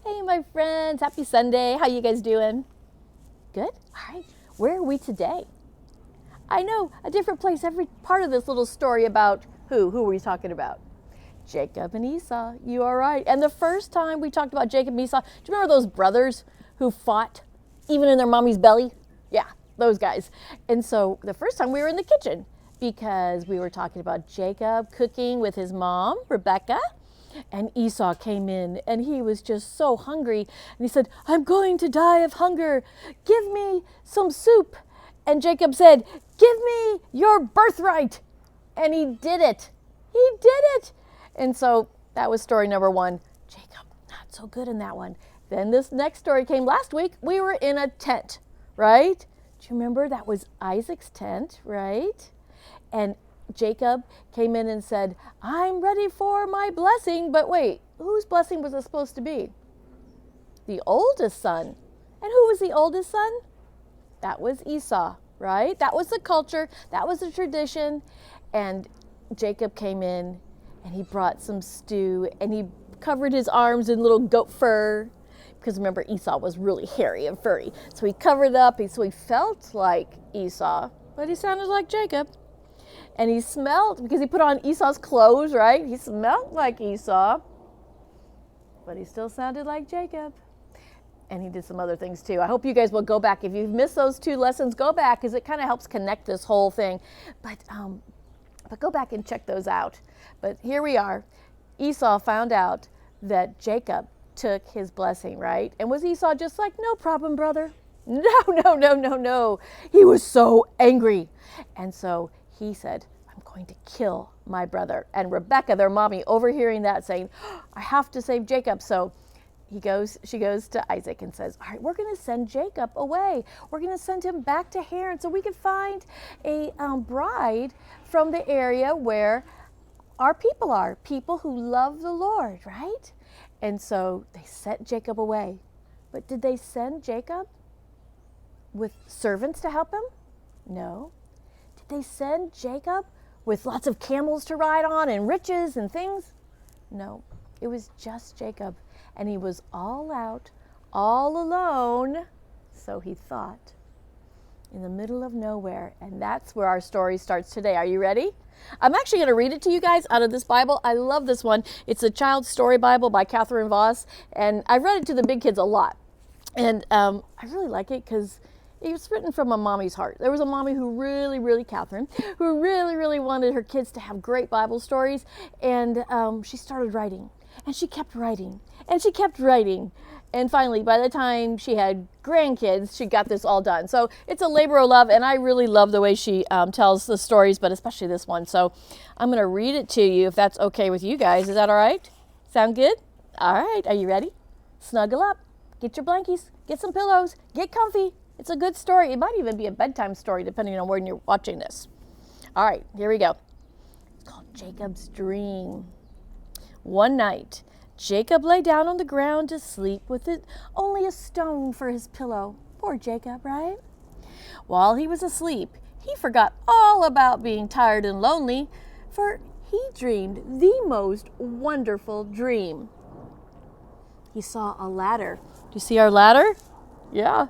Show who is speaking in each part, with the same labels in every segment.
Speaker 1: Hey, my friends. Happy Sunday. How you guys doing? Good? All right. Where are we today? I know, a different place. Every part of this little story about who? Who are we talking about? Jacob and Esau. You are right. And the first time we talked about Jacob and Esau, do you remember those brothers who fought even in their mommy's belly? Yeah, those guys. And so the first time we were in the kitchen because we were talking about Jacob cooking with his mom, Rebecca. And Esau came in and he was just so hungry. And he said, I'm going to die of hunger. Give me some soup. And Jacob said, give me your birthright. And he did it. He did it. And so that was story number one. Jacob, not so good in that one. Then this next story came last week. We were in a tent, right? Do you remember? That was Isaac's tent, right? And Jacob came in and said, I'm ready for my blessing. But wait, whose blessing was it supposed to be? The oldest son. And who was the oldest son? That was Esau, right? That was the culture. That was the tradition. And Jacob came in and he brought some stew and he covered his arms in little goat fur. Because remember, Esau was really hairy and furry. So he covered up. So he felt like Esau, but he sounded like Jacob. And he smelled, because he put on Esau's clothes, right? He smelled like Esau, but he still sounded like Jacob. And he did some other things too. I hope you guys will go back. If you've missed those two lessons, go back, because it kind of helps connect this whole thing. But go back and check those out. But here we are. Esau found out that Jacob took his blessing, right? And was Esau just like, no problem, brother? No. He was so angry. And so he said, I'm going to kill my brother. And Rebecca, their mommy, overhearing that, saying, I have to save Jacob. So she goes to Isaac and says, all right, we're going to send Jacob away. We're going to send him back to Haran so we can find a bride from the area where our people are, people who love the Lord, right? And so they sent Jacob away. But did they send Jacob with servants to help him? No. Did they send Jacob with lots of camels to ride on and riches and things? No, it was just Jacob. And he was all out, all alone, so he thought, in the middle of nowhere. And that's where our story starts today. Are you ready? I'm actually going to read it to you guys out of this Bible. I love this one. It's a child's story Bible by Catherine Voss. And I read it to the big kids a lot. And I really like it because it was written from a mommy's heart. There was a mommy who Catherine, who really wanted her kids to have great Bible stories. And she started writing. And she kept writing. And she kept writing. And finally, by the time she had grandkids, she got this all done. So it's a labor of love. And I really love the way she tells the stories, but especially this one. So I'm going to read it to you if that's okay with you guys. Is that all right? Sound good? All right. Are you ready? Snuggle up. Get your blankies. Get some pillows. Get comfy. It's a good story. It might even be a bedtime story, depending on when you're watching this. All right, here we go. It's called Jacob's Dream. One night, Jacob lay down on the ground to sleep with only a stone for his pillow. Poor Jacob, right? While he was asleep, he forgot all about being tired and lonely, for he dreamed the most wonderful dream. He saw a ladder. Do you see our ladder? Yeah.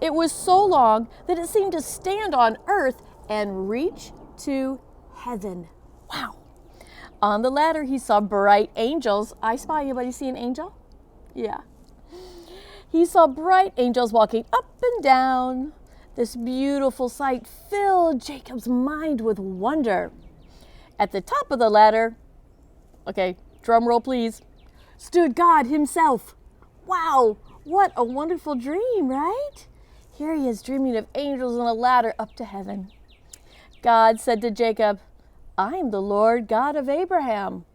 Speaker 1: It was so long that it seemed to stand on earth and reach to heaven. Wow. On the ladder, he saw bright angels. I spy. Anybody see an angel? Yeah. He saw bright angels walking up and down. This beautiful sight filled Jacob's mind with wonder. At the top of the ladder, okay, drum roll please, stood God himself. Wow, what a wonderful dream, right? Here he is dreaming of angels on a ladder up to heaven. God said to Jacob, I'm the Lord God of Abraham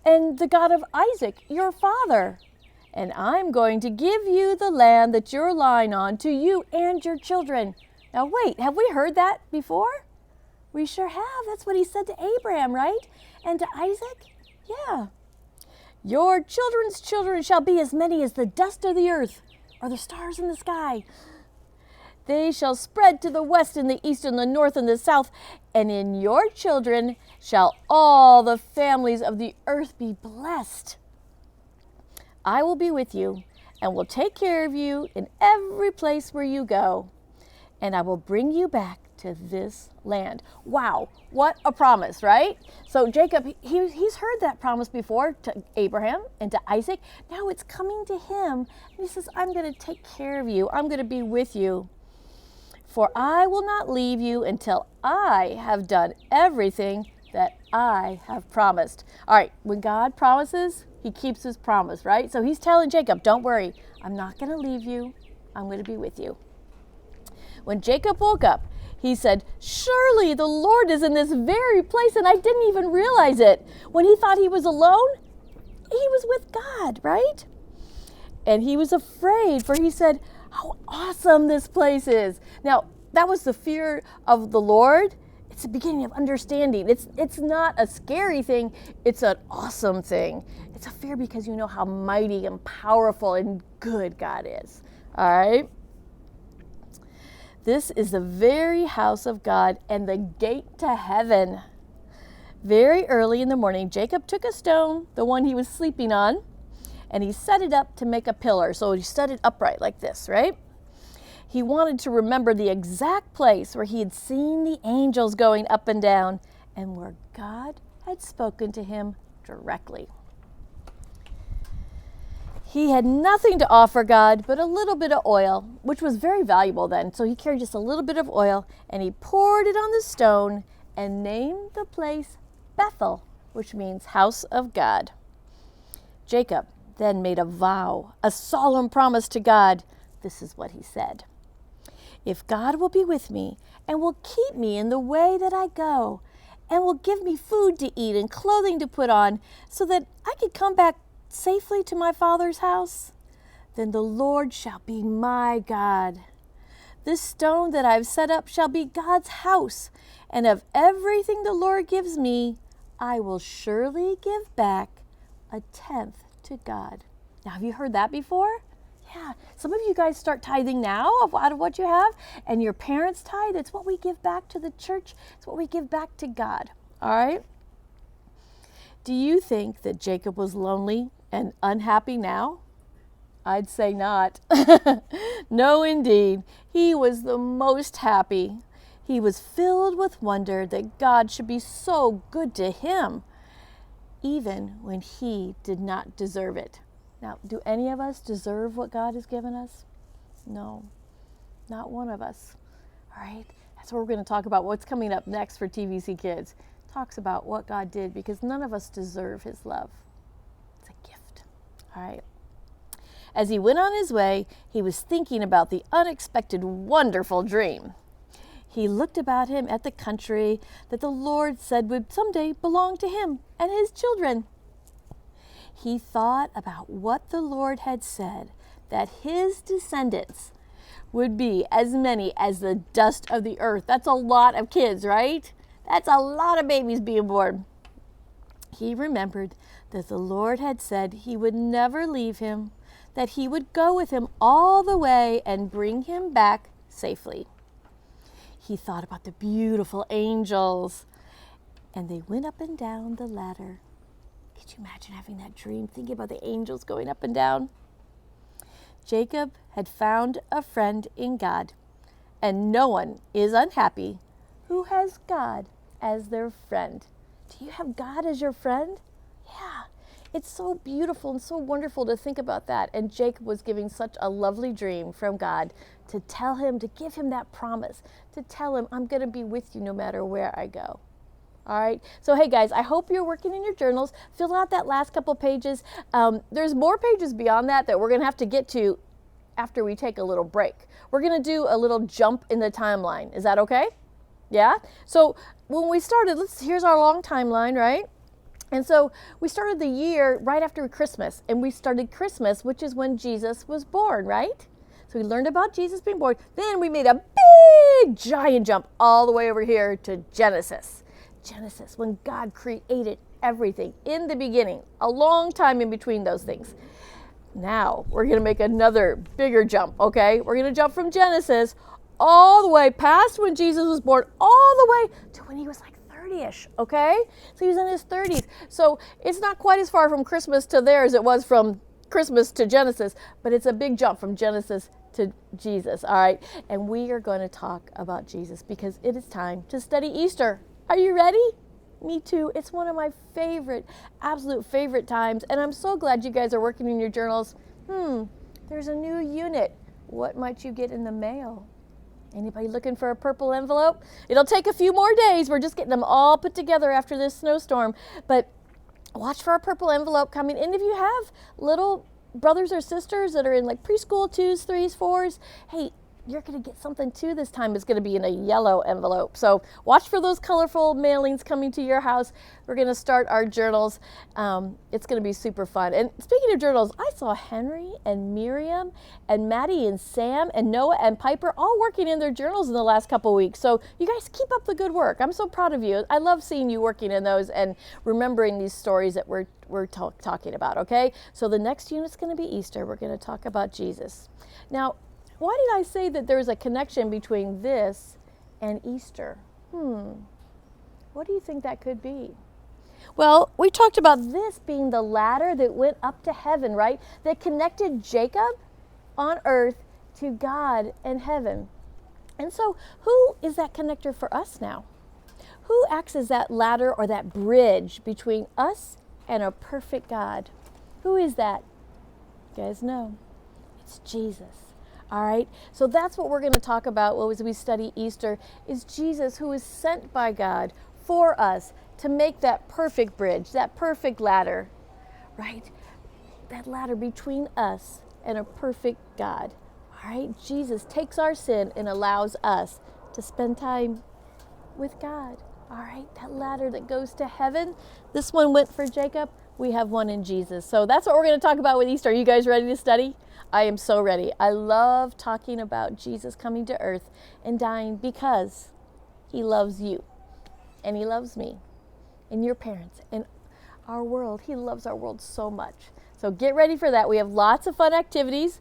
Speaker 1: and the God of Isaac, your father. And I'm going to give you the land that you're lying on to you and your children. Now wait, have we heard that before? We sure have. That's what he said to Abraham, right? And to Isaac? Yeah. Your children's children shall be as many as the dust of the earth or the stars in the sky. They shall spread to the west and the east and the north and the south, and in your children shall all the families of the earth be blessed. I will be with you and will take care of you in every place where you go, and I will bring you back to this land. Wow, what a promise, right? So Jacob, he's heard that promise before to Abraham and to Isaac. Now it's coming to him, and he says, I'm going to take care of you. I'm going to be with you. For I will not leave you until I have done everything that I have promised. All right, when God promises, he keeps his promise, right? So he's telling Jacob, don't worry, I'm not going to leave you. I'm going to be with you. When Jacob woke up, he said, surely the Lord is in this very place, and I didn't even realize it. When he thought he was alone, he was with God, right? And he was afraid, for he said, how awesome this place is. Now, that was the fear of the Lord. It's the beginning of understanding. It's not a scary thing. It's an awesome thing. It's a fear because you know how mighty and powerful and good God is. All right? This is the very house of God and the gate to heaven. Very early in the morning, Jacob took a stone, the one he was sleeping on, and he set it up to make a pillar. So he set it upright like this, right? He wanted to remember the exact place where he had seen the angels going up and down and where God had spoken to him directly. He had nothing to offer God but a little bit of oil, which was very valuable then. So he carried just a little bit of oil, and he poured it on the stone and named the place Bethel, which means house of God. Jacob then made a vow, a solemn promise to God. This is what he said. If God will be with me and will keep me in the way that I go, and will give me food to eat and clothing to put on, so that I could come back safely to my father's house, then the Lord shall be my God. This stone that I've set up shall be God's house, and of everything the Lord gives me, I will surely give back 1/10 to God. Now, have you heard that before? Yeah, some of you guys start tithing now out of what you have, and your parents tithe. It's what we give back to the church. It's what we give back to God, all right? Do you think that Jacob was lonely and unhappy now? I'd say not. No, indeed. He was the most happy. He was filled with wonder that God should be so good to him, even when he did not deserve it. Now, do any of us deserve what God has given us? No, not one of us. All right, that's what we're going to talk about. What's coming up next for TVC Kids talks about what God did, because none of us deserve his love. It's a gift. All right. As he went on his way, he was thinking about the unexpected, wonderful dream. He looked about him at the country that the Lord said would someday belong to him and his children. He thought about what the Lord had said, that his descendants would be as many as the dust of the earth. That's a lot of kids, right? That's a lot of babies being born. He remembered that the Lord had said he would never leave him, that he would go with him all the way and bring him back safely. He thought about the beautiful angels, and they went up and down the ladder. Could you imagine having that dream, thinking about the angels going up and down? Jacob had found a friend in God, and no one is unhappy who has God as their friend. Do you have God as your friend? Yeah, it's so beautiful and so wonderful to think about that. And Jacob was giving such a lovely dream from God to tell him, to give him that promise, to tell him, I'm going to be with you no matter where I go. All right. So, hey, guys, I hope you're working in your journals. Fill out that last couple pages. There's more pages beyond that we're going to have to get to after we take a little break. We're going to do a little jump in the timeline. Is that okay? Yeah? So, when we started, here's our long timeline, right? And so, we started the year right after Christmas. And we started Christmas, which is when Jesus was born, right? So, we learned about Jesus being born. Then we made a big, giant jump all the way over here to Genesis. Genesis, when God created everything in the beginning, a long time in between those things. Now, we're going to make another bigger jump, okay? We're going to jump from Genesis all the way past when Jesus was born, all the way to when he was like 30-ish, okay? So he was in his 30s. So it's not quite as far from Christmas to there as it was from Christmas to Genesis, but it's a big jump from Genesis to Jesus, all right? And we are going to talk about Jesus because it is time to study Easter. Are you ready? Me too. It's one of my favorite, absolute favorite times, and I'm so glad you guys are working in your journals. There's a new unit. What might you get in the mail? Anybody looking for a purple envelope? It'll take a few more days. We're just getting them all put together after this snowstorm, but watch for a purple envelope coming. And if you have little brothers or sisters that are in like preschool, 2s, 3s, 4s, hey, you're going to get something too this time. It's going to be in a yellow envelope. So watch for those colorful mailings coming to your house. We're going to start our journals. It's going to be super fun. And speaking of journals, I saw Henry and Miriam and Maddie and Sam and Noah and Piper all working in their journals in the last couple weeks. So you guys keep up the good work. I'm so proud of you. I love seeing you working in those and remembering these stories that we're talking about, okay? So the next unit's going to be Easter. We're going to talk about Jesus. Now, why did I say that there's a connection between this and Easter? What do you think that could be? Well, we talked about this being the ladder that went up to heaven, right? That connected Jacob on earth to God in heaven. And so who is that connector for us now? Who acts as that ladder or that bridge between us and a perfect God? Who is that? You guys know. It's Jesus. All right, so that's what we're going to talk about as we study Easter, is Jesus who is sent by God for us to make that perfect bridge, that perfect ladder, right? That ladder between us and a perfect God. All right, Jesus takes our sin and allows us to spend time with God. All right, that ladder that goes to heaven. This one went for Jacob. We have one in Jesus. So that's what we're going to talk about with Easter. Are you guys ready to study? I am so ready. I love talking about Jesus coming to earth and dying because he loves you and he loves me and your parents and our world. He loves our world so much. So get ready for that. We have lots of fun activities.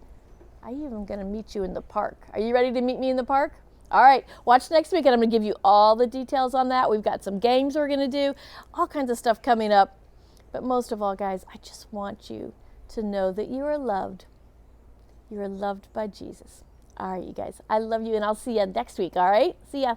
Speaker 1: I even going to meet you in the park. Are you ready to meet me in the park? All right, watch next week and I'm going to give you all the details on that. We've got some games we're going to do, all kinds of stuff coming up. But most of all, guys, I just want you to know that you are loved. You are loved by Jesus. All right, you guys, I love you, and I'll see you next week, all right? See ya.